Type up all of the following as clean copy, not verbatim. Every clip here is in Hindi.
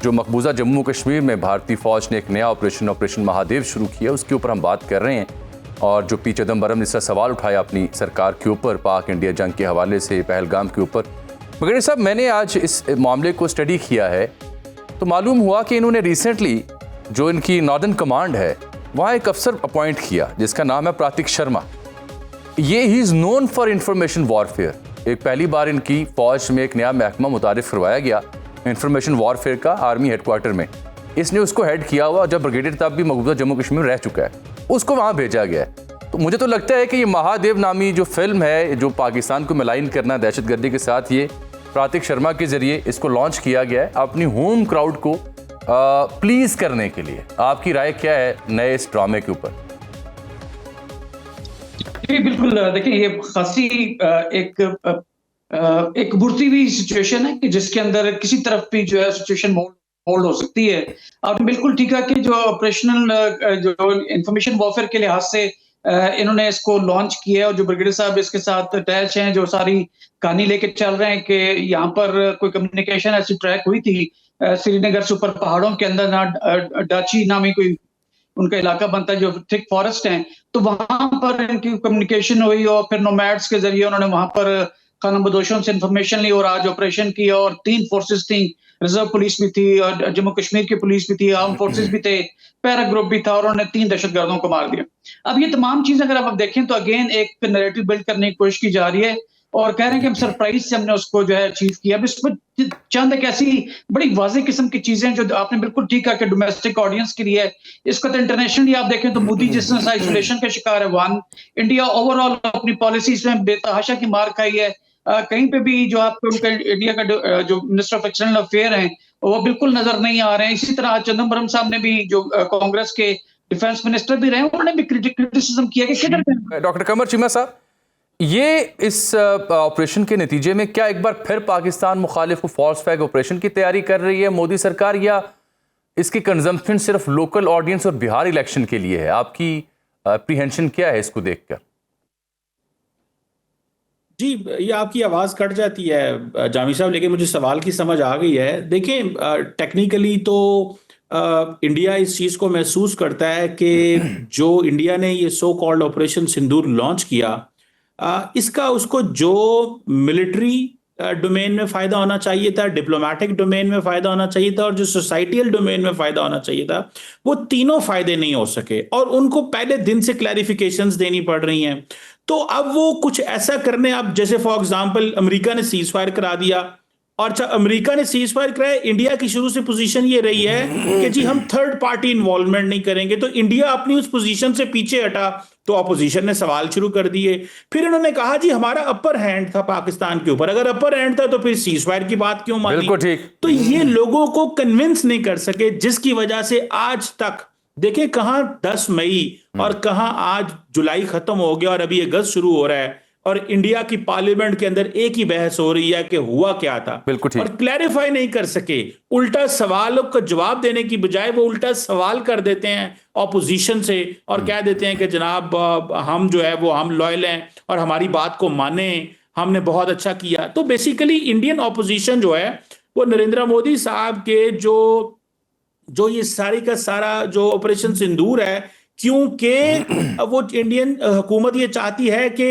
जो मकबूजा जम्मू कश्मीर में भारतीय फ़ौज ने एक नया ऑपरेशन महादेव शुरू किया, उसके ऊपर हम बात कर रहे हैं। और जो पी चिदम्बरम ने इसका सवाल उठाया अपनी सरकार के ऊपर पाक इंडिया जंग के हवाले से पहलगाम के ऊपर। मगर साहब, मैंने आज इस मामले को स्टडी किया है तो मालूम हुआ कि इन्होंने रिसेंटली जो इनकी नॉर्दर्न कमांड है वहाँ एक अफसर अपॉइंट किया जिसका नाम है प्रातिक शर्मा। ये he is known for information warfare. एक पहली बार इनकी फ़ौज में एक नया महकमा मुतारिफ करवाया गया इंफॉर्मेशन वॉरफेयर का आर्मी हेडक्वार्टर में। इसने उसको हेड किया हुआ, जब ब्रिगेडियर तब भी मकबूजा जम्मू कश्मीर में रह चुका है, उसको वहाँ भेजा गया है। तो मुझे तो लगता है कि ये महादेव नामी जो फिल्म है जो पाकिस्तान को मिलाइन करना दहशतगर्दी के साथ, ये प्रातिक शर्मा के जरिए इसको लॉन्च किया गया है अपनी होम क्राउड को प्लीज करने के लिए। आपकी राय क्या है नए इस ड्रामे के ऊपर? जी बिल्कुल, देखिए ये खासी एक उभरती हुई सिचुएशन है कि जिसके अंदर किसी तरफ भी जो है सिचुएशन होल्ड हो सकती है। आपने बिल्कुल ठीक है कि जो ऑपरेशनल जो इंफॉर्मेशन वॉरफेयर के लिहाज से इन्होंने इसको लॉन्च किया है और जो ब्रिगेडियर साहब इसके साथ अटैच हैं, जो सारी कहानी लेके चल रहे हैं कि यहाँ पर कोई कम्युनिकेशन ऐसी ट्रैक हुई थी श्रीनगर से ऊपर पहाड़ों के अंदर, ना डाची नामी कोई उनका इलाका बनता है जो थिक फॉरेस्ट है, तो वहां पर इनकी कम्युनिकेशन हुई और फिर नोमैड्स के जरिए उन्होंने वहां पर खाना बदोशों से इंफॉर्मेशन ली और आज ऑपरेशन किया। और 3 फोर्सेस थी, रिजर्व पुलिस भी थी और जम्मू कश्मीर की पुलिस भी थी, आर्म फोर्सेस भी थे, पैरा ग्रुप भी था और उन्होंने 3 दहशतगर्दों को मार दिया। अब ये तमाम चीजें अगर आप देखें तो अगेन एक नैरेटिव बिल्ड करने की कोशिश की जा रही है और कह रहे हैं कि हम सरप्राइज से हमने उसको जो है अचीव किया। अब इसमें चंद एक ऐसी बड़ी वाज़ेह किस्म की चीजें जो आपने बिल्कुल ठीक कहा कि डोमेस्टिक ऑडियंस के लिए है, इसको तो इंटरनेशनली आप देखें तो मोदी जिस तरह से आइसोलेशन का शिकार है, वन इंडिया ओवरऑल अपनी पॉलिसीज में बेतहाशा की मार खाई है। कहीं पे भी जो आपको उनका इंडिया का जो मिनिस्टर ऑफ एक्सटर्नल अफेयर हैं वो बिल्कुल नजर नहीं आ रहे हैं। इसी तरह चिदम्बरम साहब ने भी जो कांग्रेस के डिफेंस मिनिस्टर भी रहे, उन्होंने भी क्रिटिसिज्म किया कि किधर। डॉक्टर कमर चीमा साहब, ये इस ऑपरेशन के नतीजे में क्या एक बार फिर पाकिस्तान मुखालिफ को फॉल्स फ्लैग ऑपरेशन की तैयारी कर रही है मोदी सरकार, या इसकी कंजम्पशन सिर्फ लोकल ऑडियंस और बिहार इलेक्शन के लिए है? आपकी अप्रीहेंशन क्या है इसको देखकर? जी, ये आपकी आवाज़ कट जाती है जामी साहब, लेकिन मुझे सवाल की समझ आ गई है। देखें, टेक्निकली तो इंडिया इस चीज़ को महसूस करता है कि जो इंडिया ने ये सो कॉल्ड ऑपरेशन सिंदूर लॉन्च किया, इसका उसको जो मिलिट्री डोमेन में फ़ायदा होना चाहिए था, डिप्लोमेटिक डोमेन में फ़ायदा होना चाहिए था और जो सोसाइटियल डोमेन में फ़ायदा होना चाहिए था, वो तीनों फ़ायदे नहीं हो सके और उनको पहले दिन से क्लैरिफिकेशंस देनी पड़ रही हैं। तो अब वो कुछ ऐसा करने, अब जैसे फॉर एग्जांपल अमेरिका ने सीज फायर करा दिया और अच्छा अमेरिका ने सीज फायर कराया, इंडिया की शुरू से पोजीशन ये रही है कि जी हम थर्ड पार्टी इन्वॉल्वमेंट नहीं करेंगे, तो इंडिया अपनी उस पोजीशन से पीछे हटा तो अपोजिशन ने सवाल शुरू कर दिए। फिर इन्होंने कहा जी हमारा अपर हैंड था पाकिस्तान के ऊपर, अगर अपर हैंड था तो फिर सीज फायर की बात क्यों मानी? बिल्कुल ठीक। तो ये लोगों को कन्विंस नहीं कर सके, जिसकी वजह से आज तक देखिए कहां 10 मई और कहां आज जुलाई खत्म हो गया और अभी अगस्त शुरू हो रहा है और इंडिया की पार्लियामेंट के अंदर एक ही बहस हो रही है कि हुआ क्या था। बिल्कुल ठीक। और क्लैरिफाई नहीं कर सके, उल्टा सवालों का जवाब देने की बजाय वो उल्टा सवाल कर देते हैं ऑपोजिशन से और कह देते हैं कि जनाब हम जो है वो हम लॉयल हैं और हमारी बात को माने, हमने बहुत अच्छा किया। तो बेसिकली इंडियन ऑपोजिशन जो है वो नरेंद्र मोदी साहब के जो ये सारी का सारा जो ऑपरेशन सिंदूर है, क्योंकि वो इंडियन हुकूमत ये चाहती है कि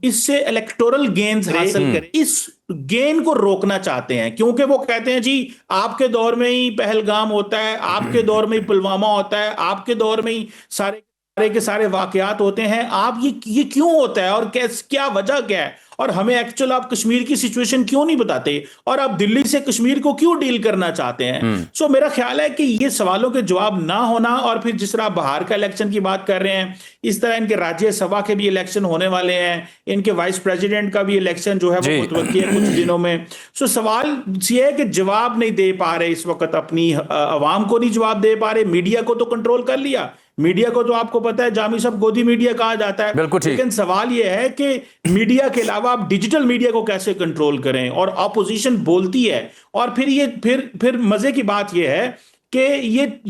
इससे इलेक्टोरल गेन्स हासिल करें, इस गेन को रोकना चाहते हैं, क्योंकि वो कहते हैं जी आपके दौर में ही पहलगाम होता है, आपके दौर में ही पुलवामा होता है, आपके दौर में ही सारे के सारे वाकयात होते हैं, आप ये क्यों होता है और क्या वजह क्या है और हमें एक्चुअल आप कश्मीर की सिचुएशन क्यों नहीं बताते और आप दिल्ली से कश्मीर को क्यों डील करना चाहते हैं? सो मेरा ख्याल है कि ये सवालों के जवाब ना होना और फिर जिस तरह बाहर का इलेक्शन की बात कर रहे हैं, इस तरह इनके राज्यसभा के भी इलेक्शन होने वाले हैं, इनके वाइस प्रेसिडेंट का भी इलेक्शन जो है वो मुतवक्की है कुछ दिनों में। सो सवाल ये है कि जवाब नहीं दे पा रहे इस वक्त, अपनी अवाम को नहीं जवाब दे पा रहे। मीडिया को तो कंट्रोल कर लिया, मीडिया को तो आपको पता है जामी साहब गोदी मीडिया कहा जाता है, लेकिन सवाल यह है कि मीडिया के अलावा आप डिजिटल मीडिया को कैसे कंट्रोल करें? और ऑपोजिशन बोलती है और फिर मजे की बात यह है कि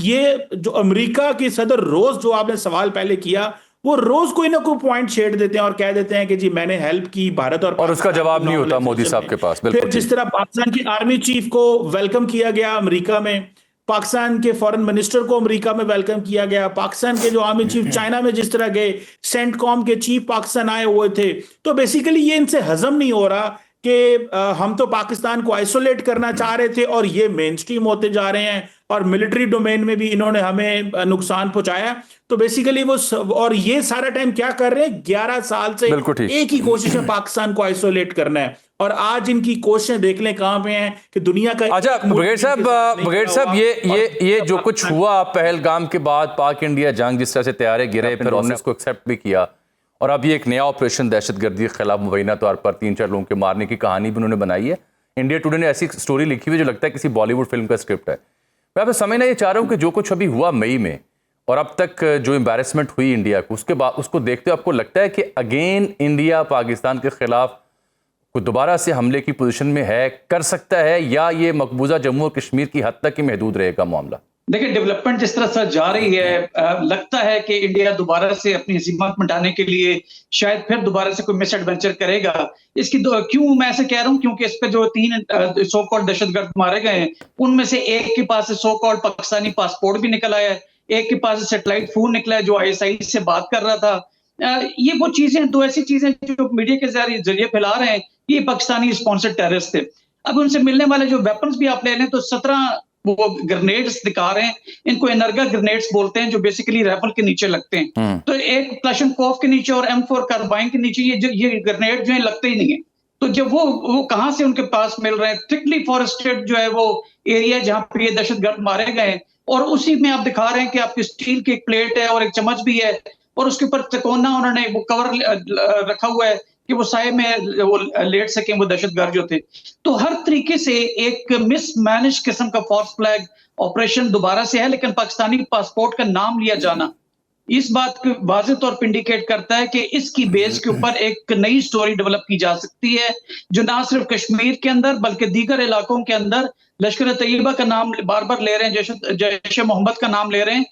ये जो अमेरिका के सदर रोज, जो आपने सवाल पहले किया, वो रोज कोई ना कोई पॉइंट छेड़ देते हैं और कह देते हैं कि जी मैंने हेल्प की भारत और उसका जवाब नहीं होता मोदी साहब के पास। फिर जिस तरह पाकिस्तान की आर्मी चीफ को वेलकम किया गया अमेरिका में, पाकिस्तान के फॉरेन मिनिस्टर को अमेरिका में वेलकम किया गया, पाकिस्तान के जो आर्मी चीफ चाइना में जिस तरह गए, सेंटकॉम के चीफ पाकिस्तान आए हुए थे, तो बेसिकली ये इनसे हजम नहीं हो रहा कि हम तो पाकिस्तान को आइसोलेट करना चाह रहे थे और ये मेन स्ट्रीम होते जा रहे हैं और मिलिट्री डोमेन में भी इन्होंने हमें नुकसान पहुंचाया। तो बेसिकली वो और ये सारा टाइम क्या कर रहे हैं, 11 साल से एक ही कोशिश है पाकिस्तान को आइसोलेट करना है, और आज इनकी कोशिशें देख लें कहां पे हैं कि दुनिया का। अच्छा ब्रिगेड साहब ये जो कुछ हुआ पहलगाम के बाद, पाक इंडिया जंग जिस तरह से तैयारी गिरे, फिर उन्होंने उसको एक्सेप्ट भी किया, और अब ये एक नया ऑपरेशन दहशतगर्दी के खिलाफ मुबैना तौर पर 3-4 लोगों के मारने की कहानी भी उन्होंने बनाई है। इंडिया टुडे ने ऐसी स्टोरी लिखी हुई जो लगता है किसी बॉलीवुड फिल्म का स्क्रिप्ट है। मैं आपसे समझना ये चाह रहा हूँ कि जो कुछ अभी हुआ मई में और अब तक जो एम्बैरेसमेंट हुई इंडिया को, उसके बाद उसको देखते हुए आपको लगता है कि अगेन इंडिया पाकिस्तान के खिलाफ कोई दोबारा से हमले की पोजीशन में है, कर सकता है, या ये मकबूजा जम्मू और कश्मीर की हद तक ही महदूद रहेगा मामला? देखिए, डेवलपमेंट जिस तरह से जा रही है, लगता है कि इंडिया दोबारा से अपनी हिम्मत मिटाने के लिए शायद फिर दोबारा से कोई मिस एडवेंचर करेगा। इसकी क्यों मैं ऐसे कह रहा हूं, क्योंकि इस पे जो 3 सो कॉल्ड दहशतगर्द मारे गए हैं, उनमें से एक के पास सो कॉल्ड पाकिस्तानी पासपोर्ट भी निकल आया है, एक के पास सैटेलाइट फोन निकला है जो ISI से बात कर रहा था। ये वो चीजें, 2 ऐसी चीजें जो मीडिया के जरिए फैला रहे हैं, ये पाकिस्तानी स्पॉन्सर्ड टेररिस्ट थे। अब उनसे मिलने वाले जो वेपन्स भी आप ले लें तो 17 वो ग्रेनेड्स दिखा रहे हैं, इनको एनर्गा ग्रेनेड्स बोलते हैं, जो बेसिकली राइफल के नीचे लगते हैं। तो एक क्लाशनकोव के नीचे और M4 कार्बाइन के नीचे ये ग्रेनेड जो है लगते ही नहीं है। तो जब वो कहां से उनके पास मिल रहे हैं? थिकली फॉरेस्टेड जो है वो एरिया जहां पे ये दहशतगर्द मारे गए, और उसी में आप दिखा रहे हैं कि आपकी स्टील की एक प्लेट है और एक चम्मच भी है, और उसके ऊपर तिकोना उन्होंने वो कवर रखा हुआ है कि वो साए में वो लेट सके वो दहशतगर्द जो थे। तो हर तरीके से एक मिसमैनेज किस्म का फॉल्स फ्लैग ऑपरेशन दोबारा से है, लेकिन पाकिस्तानी पासपोर्ट का नाम लिया जाना इस बात को वाज़ेह तौर पर इंडिकेट करता है कि इसकी बेस के ऊपर एक नई स्टोरी डेवलप की जा सकती है, जो ना सिर्फ कश्मीर के अंदर बल्कि दीगर इलाकों के अंदर लश्कर तैयबा का नाम बार बार ले रहे हैं, जैश मोहम्मद का नाम ले रहे हैं,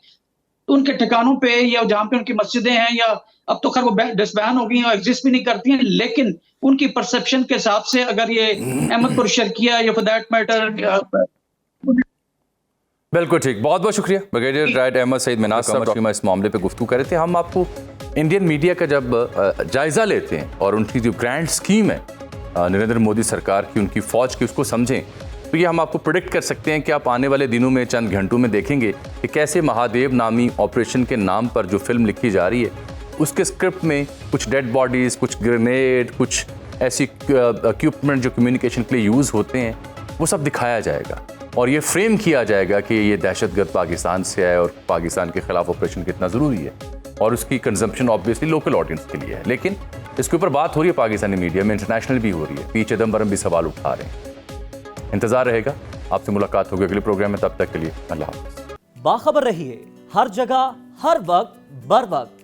उनके ठिकानों पे या जहां पे उनकी मस्जिदें हैं, या अब तो खैर वो डिसबैन हो गई हैं और एग्जिस्ट भी नहीं करती हैं, लेकिन उनकी परसेप्शन के हिसाब से अगर ये अहमदपुर शर्किया या फॉर दैट मैटर। बिल्कुल ठीक, बहुत बहुत शुक्रिया ब्रिगेडियर राइड अहमद सईद मिनाज साहब इस मामले पे गुफ्तगू कर रहे थे। हम आपको इंडियन मीडिया का जब जायजा लेते हैं और उनकी जो ग्रैंड स्कीम है नरेंद्र मोदी सरकार की, उनकी फौज की, उसको समझें, तो ये हम आपको प्रेडिक्ट कर सकते हैं कि आप आने वाले दिनों में चंद घंटों में देखेंगे कि कैसे महादेव नामी ऑपरेशन के नाम पर जो फिल्म लिखी जा रही है, उसके स्क्रिप्ट में कुछ डेड बॉडीज़, कुछ ग्रेनेड, कुछ ऐसी इक्विपमेंट जो कम्युनिकेशन के लिए यूज़ होते हैं, वो सब दिखाया जाएगा और ये फ्रेम किया जाएगा कि ये दहशतगर्द पाकिस्तान से है और पाकिस्तान के खिलाफ ऑपरेशन कितना ज़रूरी है, और उसकी कंजम्पशन ऑब्वियसली लोकल ऑडियंस के लिए है। लेकिन इसके ऊपर बात हो रही है पाकिस्तानी मीडिया में, इंटरनेशनल भी हो रही है, पी चिदम्बरम भी सवाल उठा रहे हैं। इंतजार रहेगा, आपसे मुलाकात होगी अगले प्रोग्राम में, तब तक के लिए अल्लाह हाफ़िज़। बाखबर रहिए हर जगह हर वक्त बर वक्त।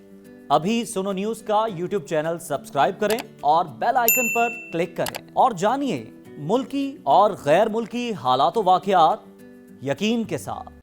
अभी सुनो न्यूज़ का YouTube चैनल सब्सक्राइब करें और बेल आइकन पर क्लिक करें और जानिए मुल्की और गैर मुल्की हालात व वाक़यात यकीन के साथ।